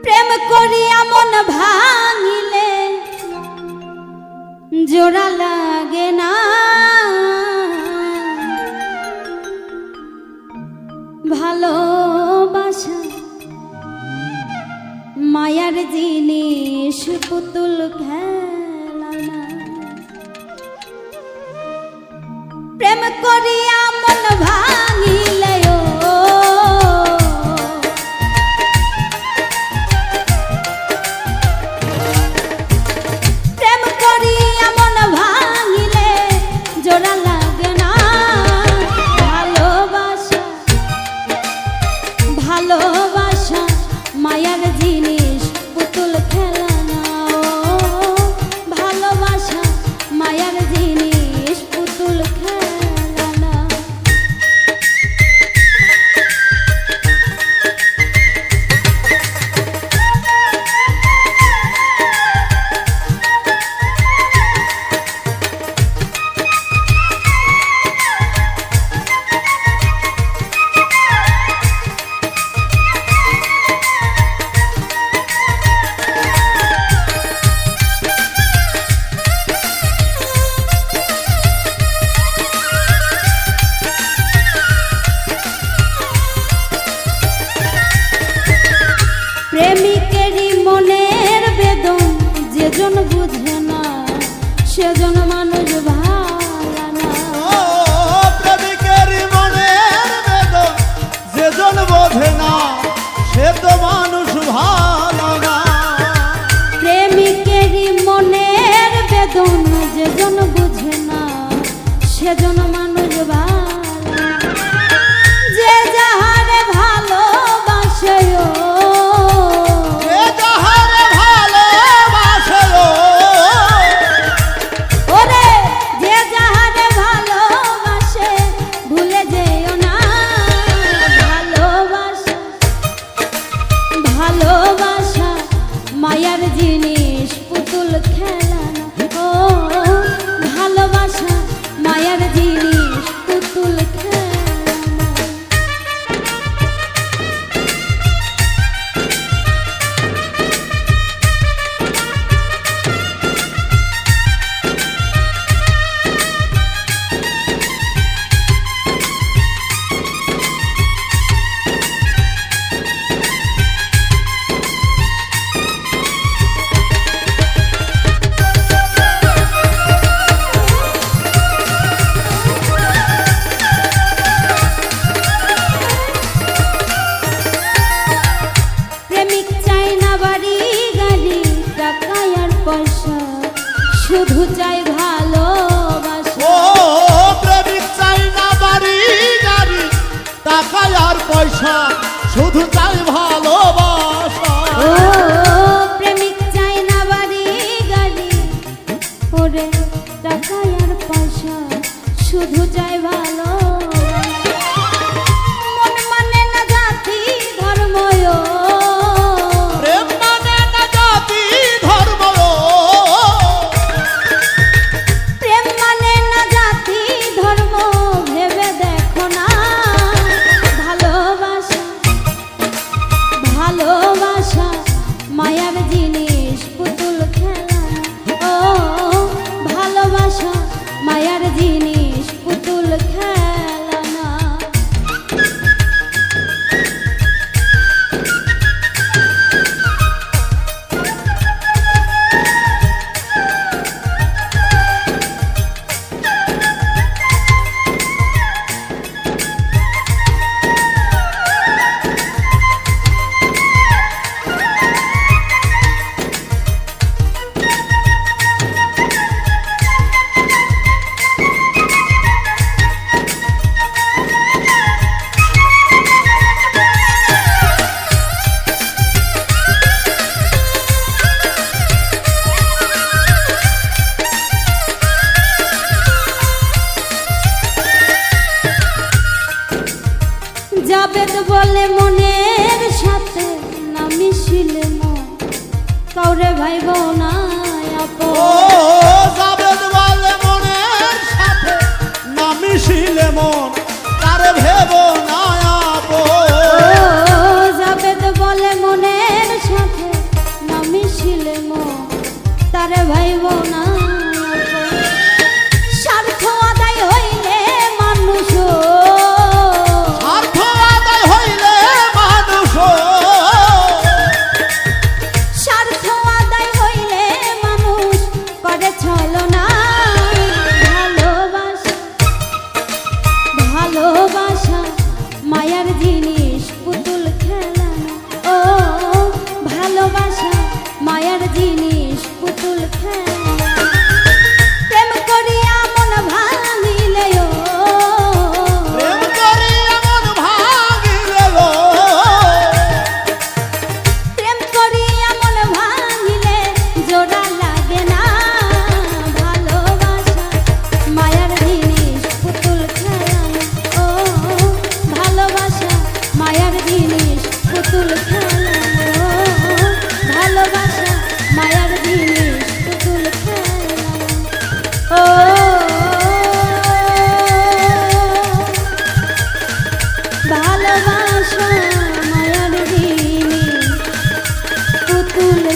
প্রেম করিয়া মন ভাঙিলে জোড়া লাগে না, ভালোবাসা মায়ার জিনিস পুতুল খেলা না। প্রেম করিয়া মন ভাঙিলে প্রেম করিয়া মন ভাঙিলে জোড়া লাগে না, ভালোবাসা ভালোবাসা মায়ার জিনিস পুতুল খেলা না, ভালোবাসা মায়ার জিনিস পুতুল খেলা না। প্রেমিকেরই মনের বেদন যেজন বুঝে না সেজন মানুষ ভালো না। প্রেমিকেরই মনের বেদন যেজন বোঝে না সে তো মানুষ ভালো না। প্রেমিকেরই মনের বেদন যেজন বুঝে না সেজন মানুষ ভালো না। যে যাহারে ভালোবাসে মায়ার জিনিস পুতুল খেলা না, ও ভালোবাসা মায়ার জিনিস পুতুল খেলা না। শুধু চাই ভালোবাসা, ও প্রেমিক চাই না বাড়ি গাড়ি টাকা আর পয়সা, শুধু চাই ভালোবাসা। ও প্রেমিক চাই না বাড়ি গাড়ি ওরে টাকা আর পয়সা, শুধু চাই ভালোবাসা। মন মানে না জাতি ধর্ম, প্রেম মানে না জাতি ধর্ম, ভেবে দেখো না। ভালোবাসা ভালোবাসা মায়ার জিনিস পুতুল খেলা না, ও ভালোবাসা মায়ার জিনিস পুতুল খেলা না। জাবেদ বলে মনের সাথে না মিশিলে মন কাউরে ভাইব না আপন। ও জাবেদ বলে মনের সাথে না মিশিলে মন তারে ভেব না আপন। জাবেদ বলে মনের সাথে জিনিস পুতুল খেলা প্রেম করিয়া মন ভাঙিলে ও প্রেম করিয়া মন ভাঙিলে গো প্রেম করিয়া মন ভাঙিলে জোড়া লাগে না ভালোবাসা মায়ার জিনিস পুতুল খেলা ও ভালোবাসা মায়ার জিনিস পুতুল খেলা ও ভালোবাসা মায়ার জিনিস পুতুল খেলা ও ভালোবাসা মায়ার জিনিস পুতুল